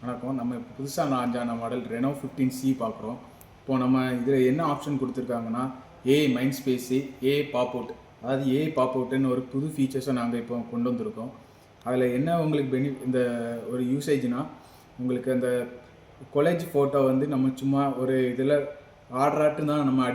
வணக்கம். நம்ம இப்போ புதுசாக லான்ச் ஆன மாடல் ரெனோ 15C பார்க்குறோம். இப்போது நம்ம இதில் என்ன ஆப்ஷன் கொடுத்துருக்காங்கன்னா AI mind space, AI pop out, அதாவது ஏஐ பாப் அவுட்டுன்னு ஒரு புது ஃபீச்சர்ஸை நாங்கள் இப்போ கொண்டு வந்திருக்கோம். அதில் என்ன உங்களுக்கு இந்த ஒரு யூசேஜ்னால், உங்களுக்கு அந்த கொலேஜ் ஃபோட்டோ வந்து நம்ம சும்மா ஒரு இதில் ஆர்டராட்டு தான் நம்ம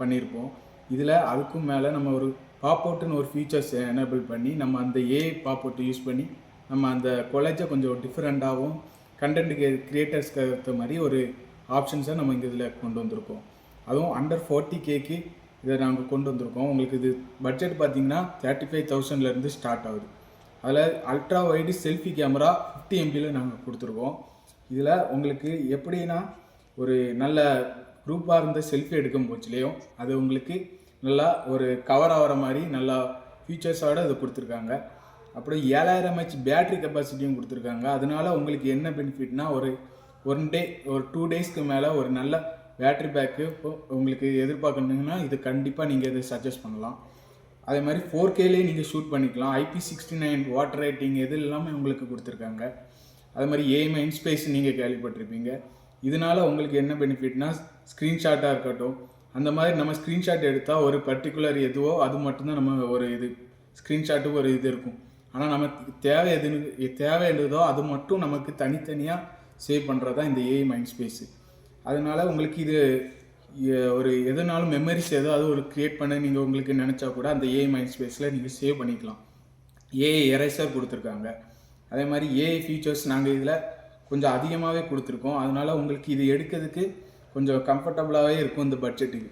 பண்ணியிருப்போம். இதில் அதுக்கும் மேலே நம்ம ஒரு பாப் அவுட்டுன்னு ஒரு ஃபீச்சர்ஸை எனேபிள் பண்ணி நம்ம அந்த ஏஐ பாப் அவுட்டை யூஸ் பண்ணி நம்ம அந்த கொலேஜை கொஞ்சம் டிஃப்ரெண்ட்டாகவும் கண்டென்ட் கிரியேட்டர்ஸ்க்கு ஏற்ற மாதிரி ஒரு ஆப்ஷன்ஸை நம்ம இங்கே இதில் கொண்டு வந்திருக்கோம். அதுவும் அண்டர் 40Kக்கு இதை நாங்கள் கொண்டு வந்திருக்கோம். உங்களுக்கு இது பட்ஜெட் பார்த்திங்கன்னா 35,000 ஸ்டார்ட் ஆகுது. அதில் அல்ட்ரா வைடு செல்ஃபி கேமரா 50 MBயில் நாங்கள் கொடுத்துருக்கோம். இதில் உங்களுக்கு எப்படின்னா ஒரு நல்ல குரூப்பாக இருந்த செல்ஃபி எடுக்கும் போச்சுலேயும் அது உங்களுக்கு நல்லா ஒரு கவர் ஆகிற மாதிரி நல்லா ஃபீச்சர்ஸோடு அதை கொடுத்துருக்காங்க. அப்புறம் 7000 mAh பேட்ரி கெப்பாசிட்டியும் கொடுத்துருக்காங்க. அதனால உங்களுக்கு என்ன பெனிஃபிட்னா ஒரு 2 டேஸ்க்கு மேலே ஒரு நல்ல பேட்ரி பேக்கு உங்களுக்கு எதிர்பார்க்கணுங்கன்னா இது கண்டிப்பாக நீங்கள் இதை சஜஸ்ட் பண்ணலாம். அதே மாதிரி 4Kலேயே நீங்கள் ஷூட் பண்ணிக்கலாம். IP69 வாட்டர் ரேட்டிங் எது எல்லாமே உங்களுக்கு கொடுத்துருக்காங்க. அதே மாதிரி ஏஐ மைண்ட் ஸ்பேஸ் நீங்கள் கேள்விப்பட்டிருப்பீங்க. இதனால உங்களுக்கு என்ன பெனிஃபிட்னா ஸ்க்ரீன்ஷாட்டாக இருக்கட்டும், அந்த மாதிரி நம்ம ஸ்க்ரீன்ஷாட் எடுத்தால் ஒரு பர்டிகுலர் எதுவோ அது மட்டும்தான் நம்ம ஒரு இது ஸ்க்ரீன்ஷாட்டுக்கு ஒரு இது இருக்கும். ஆனால் நமக்கு தேவை எதுதோ அது மட்டும் நமக்கு தனித்தனியாக சேவ் பண்ணுறது தான் இந்த ஏஐ மைண்ட் ஸ்பேஸு. அதனால் உங்களுக்கு இது ஒரு எதுனாலும் மெமரிஸ் ஏதாவது ஒரு க்ரியேட் பண்ண நீங்கள் உங்களுக்கு நினச்சா கூட அந்த ஏஐ மைண்ட் ஸ்பேஸில் நீங்கள் சேவ் பண்ணிக்கலாம். ஏஐ எரேசர் கொடுத்துருக்காங்க. அதே மாதிரி ஏஐ ஃபீச்சர்ஸ் நாங்கள் இதில் கொஞ்சம் அதிகமாகவே கொடுத்துருக்கோம். அதனால் உங்களுக்கு இது எடுக்கிறதுக்கு கொஞ்சம் கம்ஃபர்டபுளாகவே இருக்கும் இந்த பட்ஜெட்டுக்கு.